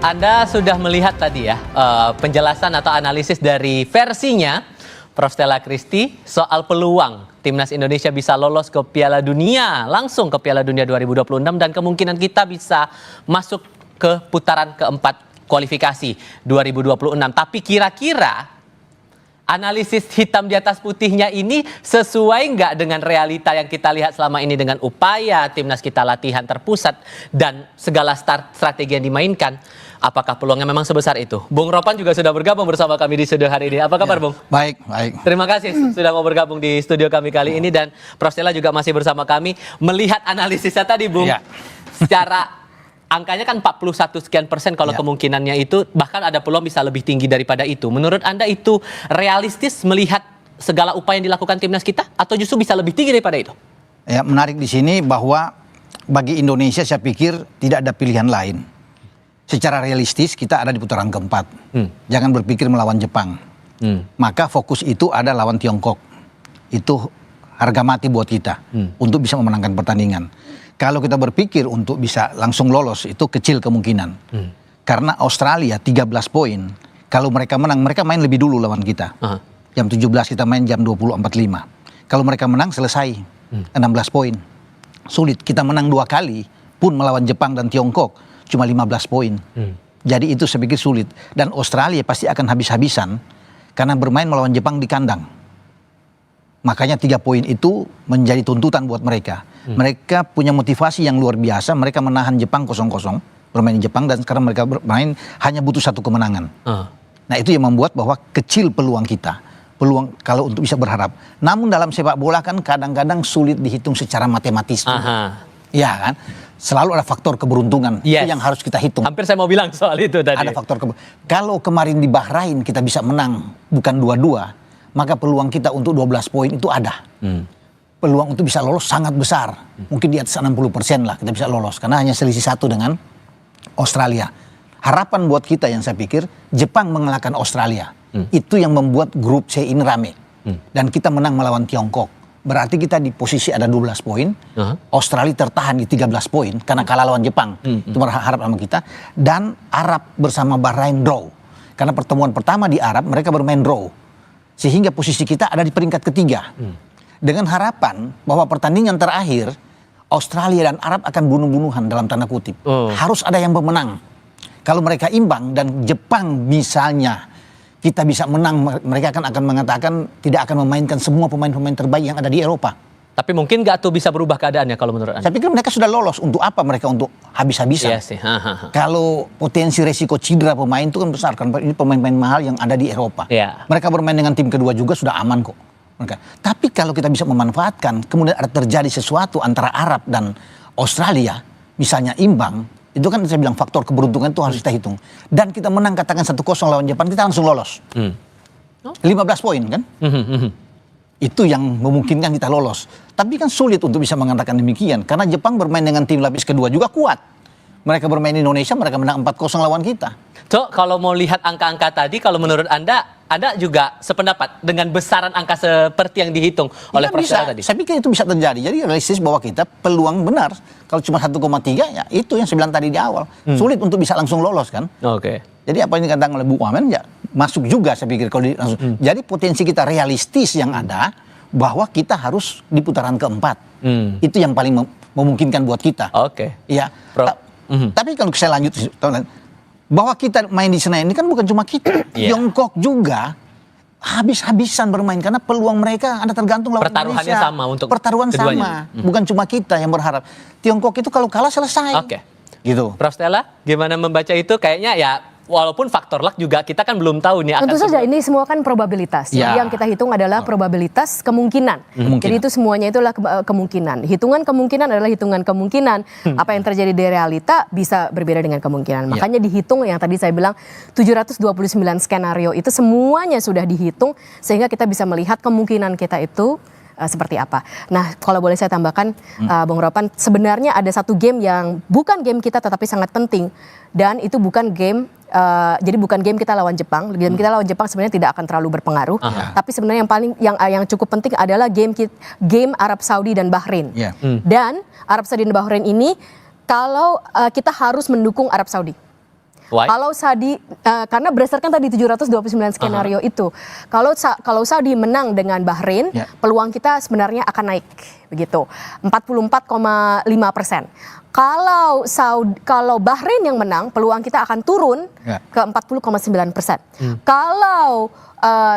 Anda sudah melihat tadi ya penjelasan atau analisis dari versinya Prof. Stella Christy soal peluang Timnas Indonesia bisa lolos ke Piala Dunia, langsung ke Piala Dunia 2026 dan kemungkinan kita bisa masuk ke putaran keempat kualifikasi 2026. Tapi kira-kira analisis hitam di atas putihnya ini sesuai nggak dengan realita yang kita lihat selama ini dengan upaya timnas kita latihan terpusat dan segala strategi yang dimainkan? Apakah peluangnya memang sebesar itu? Bung Ropan juga sudah bergabung bersama kami di studio hari ini. Apa kabar, Bung? Baik, baik. Terima kasih sudah mau bergabung di studio kami kali ini, dan Prof. Stella juga masih bersama kami. Melihat analisisnya tadi, Bung, secara angkanya kan 41 sekian persen kalau kemungkinannya itu, bahkan ada peluang bisa lebih tinggi daripada itu. Menurut Anda itu realistis melihat segala upaya yang dilakukan timnas kita, atau justru bisa lebih tinggi daripada itu? Ya, menarik di sini bahwa bagi Indonesia saya pikir tidak ada pilihan lain. Secara realistis kita ada di putaran keempat. Jangan berpikir melawan Jepang. Maka fokus itu ada lawan Tiongkok. Itu harga mati buat kita untuk bisa memenangkan pertandingan. Kalau kita berpikir untuk bisa langsung lolos, itu kecil kemungkinan. Karena Australia 13 poin. Kalau mereka menang, mereka main lebih dulu lawan kita. Jam 17 kita main jam 20.45. Kalau mereka menang selesai 16 poin. Sulit, kita menang 2 kali pun melawan Jepang dan Tiongkok cuma 15 poin. Jadi itu saya pikir sulit. Dan Australia pasti akan habis-habisan karena bermain melawan Jepang di kandang. Makanya 3 poin itu menjadi tuntutan buat mereka. Mereka punya motivasi yang luar biasa. Mereka menahan Jepang 0-0, bermain di Jepang, dan sekarang mereka bermain hanya butuh 1 kemenangan. Nah itu yang membuat bahwa kecil peluang kita. Peluang kalau untuk bisa berharap. Namun dalam sepak bola kan kadang-kadang sulit dihitung secara matematis. Ya kan? Selalu ada faktor keberuntungan itu yang harus kita hitung. Hampir saya mau bilang soal itu tadi. Ada faktor kalau kemarin di Bahrain kita bisa menang bukan 2-2, maka peluang kita untuk 12 poin itu ada. Peluang untuk bisa lolos sangat besar. Mungkin di atas 60% lah kita bisa lolos karena hanya selisih 1 dengan Australia. Harapan buat kita yang saya pikir Jepang mengalahkan Australia. Itu yang membuat grup C ini rame. Dan kita menang melawan Tiongkok. Berarti kita di posisi ada 12 poin. Australia tertahan di 13 poin karena kalah lawan Jepang. Itu harap sama kita. Dan Arab bersama Bahrain draw. Karena pertemuan pertama di Arab mereka bermain draw. Sehingga posisi kita ada di peringkat ketiga. Dengan harapan bahwa pertandingan terakhir Australia dan Arab akan bunuh-bunuhan dalam tanda kutip. Harus ada yang pemenang. Kalau mereka imbang dan Jepang misalnya kita bisa menang, mereka akan mengatakan tidak akan memainkan semua pemain-pemain terbaik yang ada di Eropa. Tapi mungkin nggak tuh bisa berubah keadaannya kalau menurut Anda? Saya pikir mereka sudah lolos. Untuk apa mereka untuk habis-habisan? Iya sih. Kalau potensi resiko cedera pemain itu kan besar. Kan ini pemain-pemain mahal yang ada di Eropa. Mereka bermain dengan tim kedua juga sudah aman kok. Tapi kalau kita bisa memanfaatkan, kemudian ada terjadi sesuatu antara Arab dan Australia, misalnya imbang, itu kan saya bilang faktor keberuntungan itu harus kita hitung. Dan kita menang katakan 1-0 lawan Jepang, kita langsung lolos. 15 poin kan? Itu yang memungkinkan kita lolos. Tapi kan sulit untuk bisa mengatakan demikian. Karena Jepang bermain dengan tim lapis kedua juga kuat. Mereka bermain di Indonesia, mereka menang 4-0 lawan kita. So, kalau mau lihat angka-angka tadi, kalau menurut Anda juga sependapat dengan besaran angka seperti yang dihitung oleh Prof. Stella tadi? Saya pikir itu bisa terjadi. Jadi realistis bahwa kita peluang benar. Kalau cuma 1,3 ya itu yang saya bilang tadi di awal. Sulit untuk bisa langsung lolos kan. Jadi apa yang dikatakan oleh Bu Wamen ya masuk juga saya pikir. Kalau langsung. Jadi potensi kita realistis yang ada bahwa kita harus di putaran keempat. Itu yang paling memungkinkan buat kita. Ya. Tapi kalau saya lanjut bahwa kita main di Senayan ini kan bukan cuma kita. Tiongkok juga habis-habisan bermain karena peluang mereka ada tergantung lawan Indonesia. Pertaruhannya sama untuk pertaruhan keduanya. Sama. Bukan cuma kita yang berharap. Tiongkok itu kalau kalah selesai. Gitu. Prof. Stella, gimana membaca itu? Kayaknya ya walaupun faktor luck juga kita kan belum tahu nih. Tentu saja ini semua kan probabilitas. Jadi yang kita hitung adalah probabilitas kemungkinan. Jadi itu semuanya itulah kemungkinan. Hitungan kemungkinan adalah hitungan kemungkinan. Apa yang terjadi di realita bisa berbeda dengan kemungkinan. Makanya dihitung yang tadi saya bilang 729 skenario itu semuanya sudah dihitung sehingga kita bisa melihat kemungkinan kita itu seperti apa. Nah, kalau boleh saya tambahkan, Bung Ropan, sebenarnya ada satu game yang bukan game kita tetapi sangat penting, dan itu bukan game. Jadi bukan game kita lawan Jepang. Game kita lawan Jepang sebenarnya tidak akan terlalu berpengaruh. Tapi sebenarnya yang cukup penting adalah game Arab Saudi dan Bahrain. Dan Arab Saudi dan Bahrain ini kalau kita harus mendukung Arab Saudi. Why? Kalau Saudi, karena berdasarkan tadi 729 skenario itu, kalau Saudi menang dengan Bahrain, peluang kita sebenarnya akan naik, begitu, 44,5%. Kalau Bahrain yang menang, peluang kita akan turun ke 40,9%. Kalau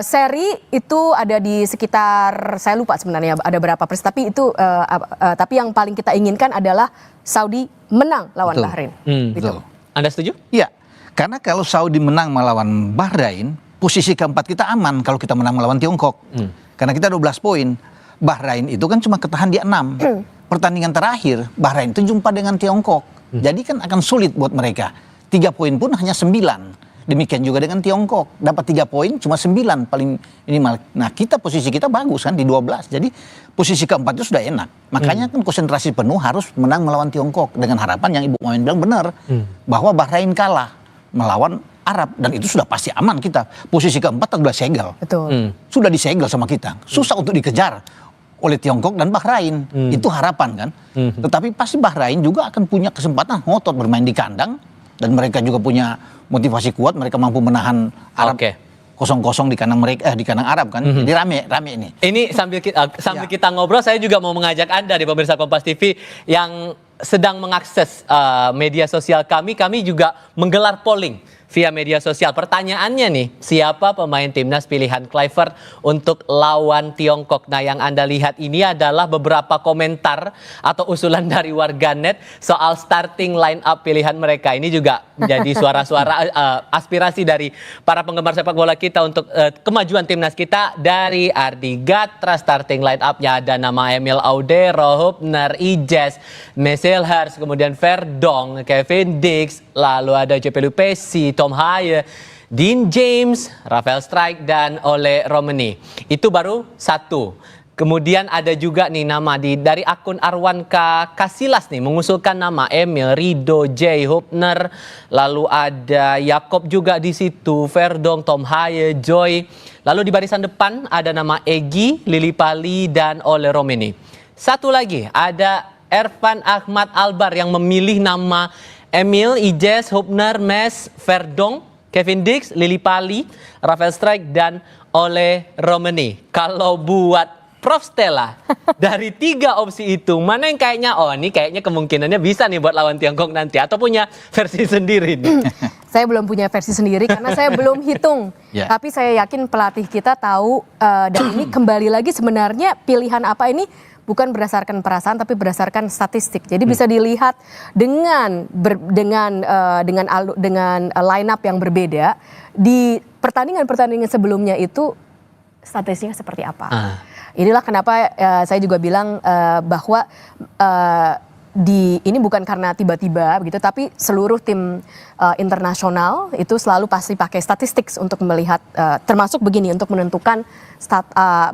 seri itu ada di sekitar, saya lupa sebenarnya ada berapa persen, tapi itu tapi yang paling kita inginkan adalah Saudi menang lawan Bahrain. Gitu. Anda setuju? Iya, karena kalau Saudi menang melawan Bahrain, posisi keempat kita aman kalau kita menang melawan Tiongkok. Karena kita 12 poin. Bahrain itu kan cuma ketahan di 6. Pertandingan terakhir, Bahrain itu jumpa dengan Tiongkok. Jadi kan akan sulit buat mereka. 3 poin pun hanya 9. Demikian juga dengan Tiongkok. Dapat 3 poin, cuma 9 paling minimal. Nah, posisi kita bagus kan, di 12. Jadi, posisi keempat itu sudah enak. Makanya kan konsentrasi penuh harus menang melawan Tiongkok. Dengan harapan yang Ibu Mamen bilang benar. Bahwa Bahrain kalah melawan Arab. Dan itu sudah pasti aman kita. Posisi keempat sudah segel. Betul. Sudah disegel sama kita. Susah untuk dikejar oleh Tiongkok dan Bahrain. Itu harapan kan. Tetapi pasti Bahrain juga akan punya kesempatan ngotot bermain di kandang. Dan mereka juga punya motivasi kuat. Mereka mampu menahan Arab kosong-kosong di kandang mereka, di kandang Arab kan. Jadi rame ini. Ini sambil kita ngobrol, saya juga mau mengajak Anda di pemirsa Kompas TV yang sedang mengakses media sosial kami juga menggelar polling via media sosial. Pertanyaannya nih, siapa pemain timnas pilihan Kluivert untuk lawan Tiongkok? Nah, yang Anda lihat ini adalah beberapa komentar atau usulan dari warganet soal starting line up pilihan mereka. Ini juga menjadi suara-suara aspirasi dari para penggemar sepak bola kita untuk kemajuan timnas kita. Dari Ardi Gatra, starting line up-nya ada nama Emil Audero, Hubner, Ijes, Meselhers, kemudian Verdong, Kevin Dix, lalu ada JP Lupesi, Tom Haye, Dean James, Rafael Strijk, dan Ole Romani. Itu baru satu. Kemudian ada juga nih nama dari akun Arwanka Kasilas nih mengusulkan nama Emil, Rido, J, Hubner, lalu ada Yakob juga di situ, Verdong, Tom Haye, Joy. Lalu di barisan depan ada nama Egi, Lili Pali, dan Ole Romani. Satu lagi ada Ervan Ahmad Albar yang memilih nama Emil, Ijes, Hubner, Mes, Verdong, Kevin Dix, Lili Pali, Rafael Strijk, dan Ole Romani. Kalau buat Prof Stella, dari 3 opsi itu, mana yang kayaknya, ini kayaknya kemungkinannya bisa nih buat lawan Tiongkok nanti, atau punya versi sendiri nih? Saya belum punya versi sendiri karena saya belum hitung. Tapi saya yakin pelatih kita tahu, dan ini kembali lagi sebenarnya pilihan apa ini bukan berdasarkan perasaan tapi berdasarkan statistik. Jadi bisa dilihat dengan line up yang berbeda di pertandingan-pertandingan sebelumnya itu statistiknya seperti apa. Inilah kenapa saya juga bilang bahwa ini bukan karena tiba-tiba begitu, tapi seluruh tim internasional itu selalu pasti pakai statistik untuk melihat, termasuk begini untuk menentukan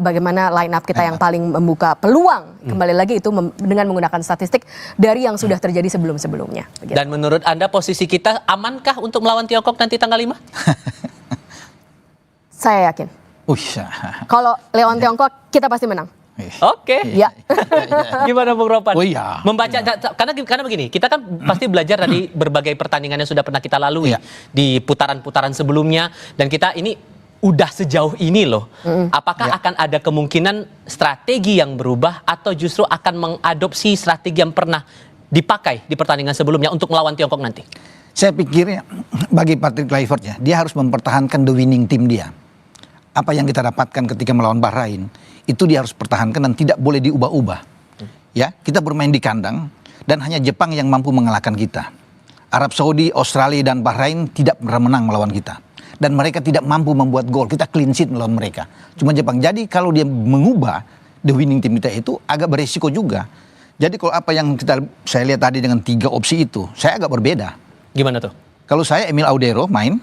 bagaimana line up kita yang paling membuka peluang. Kembali lagi itu dengan menggunakan statistik dari yang sudah terjadi sebelum-sebelumnya. Begitu. Dan menurut Anda posisi kita amankah untuk melawan Tiongkok nanti tanggal 5? Saya yakin. Kalau lawan Tiongkok kita pasti menang. Oke. Ya. Gimana Bung Ropan? Iya. Membaca karena begini, kita kan pasti belajar dari berbagai pertandingan yang sudah pernah kita lalui di putaran-putaran sebelumnya, dan kita ini udah sejauh ini loh. Apakah akan ada kemungkinan strategi yang berubah atau justru akan mengadopsi strategi yang pernah dipakai di pertandingan sebelumnya untuk melawan Tiongkok nanti? Saya pikir bagi Patrick Kluivert dia harus mempertahankan the winning team dia. Apa yang kita dapatkan ketika melawan Bahrain itu dia harus pertahankan dan tidak boleh diubah-ubah. Ya, kita bermain di kandang dan hanya Jepang yang mampu mengalahkan kita. Arab Saudi, Australia, dan Bahrain tidak pernah menang melawan kita. Dan mereka tidak mampu membuat gol. Kita clean sheet melawan mereka. Cuma Jepang. Jadi kalau dia mengubah the winning team kita itu agak beresiko juga. Jadi kalau apa yang saya lihat tadi dengan 3 opsi itu, saya agak berbeda. Gimana tuh? Kalau saya Emil Audero main,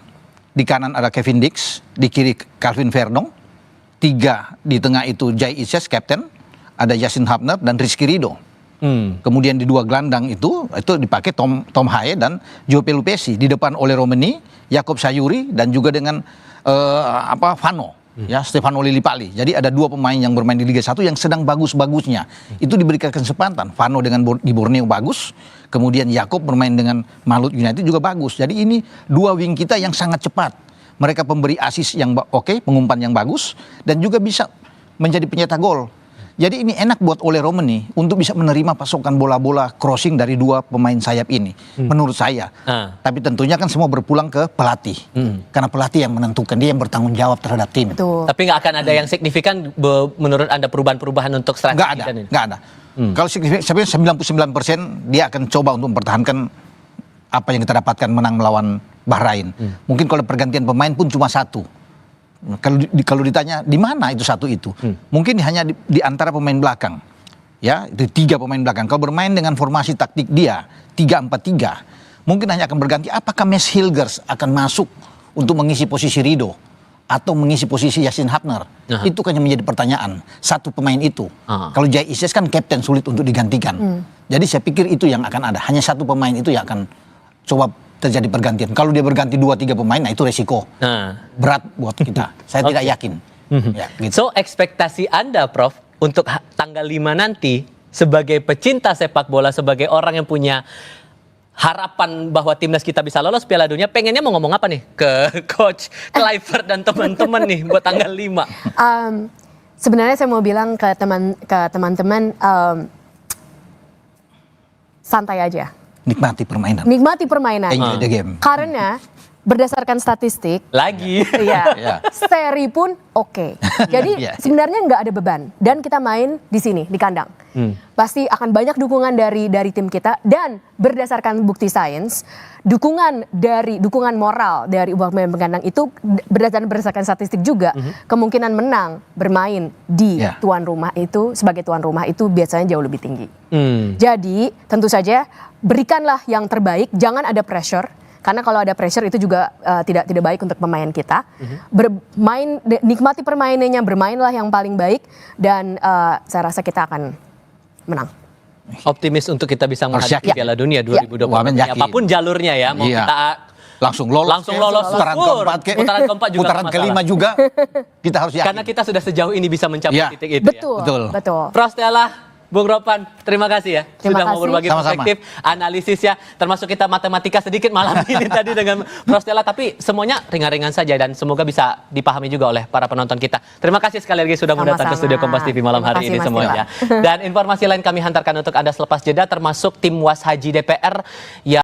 di kanan ada Kevin Dix, di kiri Calvin Verdong, 3 di tengah itu Jai Ises, kapten, ada Yasin Hubner dan Rizky Ridho. Kemudian di 2 gelandang itu dipakai Tom Haye dan Joe Pelupesi. Di depan Ole Romani, Yakob Sayuri, dan juga dengan Vano. ya Stefano Lillipali. Jadi ada 2 pemain yang bermain di Liga 1 yang sedang bagus-bagusnya. Itu diberikan kesempatan. Vano dengan di Borneo bagus, kemudian Yakob bermain dengan Malut United juga bagus. Jadi ini 2 wing kita yang sangat cepat. Mereka pemberi asis yang oke, pengumpan yang bagus, dan juga bisa menjadi pencetak gol. Jadi ini enak buat Ole Romani untuk bisa menerima pasokan bola-bola crossing dari 2 pemain sayap ini, menurut saya. Tapi tentunya kan semua berpulang ke pelatih, karena pelatih yang menentukan, dia yang bertanggung jawab terhadap tim. Betul. Tapi nggak akan ada yang signifikan menurut Anda perubahan-perubahan untuk strategi? Nggak ada. Kalau signifikan, 99% dia akan coba untuk mempertahankan apa yang kita dapatkan menang melawan Bahrain. Mungkin kalau pergantian pemain pun cuma 1. Kalau ditanya di mana itu 1 itu, mungkin hanya di antara pemain belakang, ya itu 3 pemain belakang. Kalau bermain dengan formasi taktik dia 3-4-3, mungkin hanya akan berganti. Apakah Mes Hilgers akan masuk untuk mengisi posisi Rido atau mengisi posisi Yasin Hapner? Itu kan yang menjadi pertanyaan. 1 pemain itu. Kalau Jai Isis kan kapten, sulit untuk digantikan. Jadi saya pikir itu yang akan ada. Hanya 1 pemain itu yang akan coba terjadi pergantian. Kalau dia berganti 2-3 pemain, nah itu resiko berat buat kita. Saya tidak yakin. Ya, gitu. So ekspektasi Anda, Prof, untuk tanggal 5 nanti sebagai pecinta sepak bola, sebagai orang yang punya harapan bahwa timnas kita bisa lolos Piala Dunia, pengennya mau ngomong apa nih ke Coach Kluivert dan teman-teman nih buat tanggal 5? Sebenarnya saya mau bilang ke teman-teman, santai aja. Nikmati permainan. Nikmati permainan. Enjoy the game. Karena berdasarkan statistik, seri pun oke. Jadi sebenarnya nggak ada beban. Dan kita main di sini, di kandang. Pasti akan banyak dukungan dari tim kita. Dan berdasarkan bukti sains, dukungan moral dari pemain kandang itu berdasarkan statistik juga, kemungkinan menang bermain di tuan rumah itu, sebagai tuan rumah itu biasanya jauh lebih tinggi. Jadi tentu saja berikanlah yang terbaik, jangan ada pressure. Karena kalau ada pressure itu juga tidak baik untuk pemain kita. Nikmati permainannya, bermainlah yang paling baik, dan saya rasa kita akan menang. Optimis untuk kita bisa menghadapi Piala Dunia 2024. Apapun jalurnya ya, mau kita langsung lolos putaran keempat juga, putaran kelima juga kita harus yakin. Karena kita sudah sejauh ini bisa mencapai titik itu. Betul. Prof Stella, Bung Ropan, terima kasih ya sudah mau berbagi perspektif, analisis ya, termasuk kita matematika sedikit malam ini tadi dengan Prof Stella, tapi semuanya ringan-ringan saja dan semoga bisa dipahami juga oleh para penonton kita. Terima kasih sekali lagi sudah mau datang ke studio Kompas TV malam hari ini semuanya. Dan informasi lain kami hantarkan untuk Anda selepas jeda, termasuk tim Was Haji DPR yang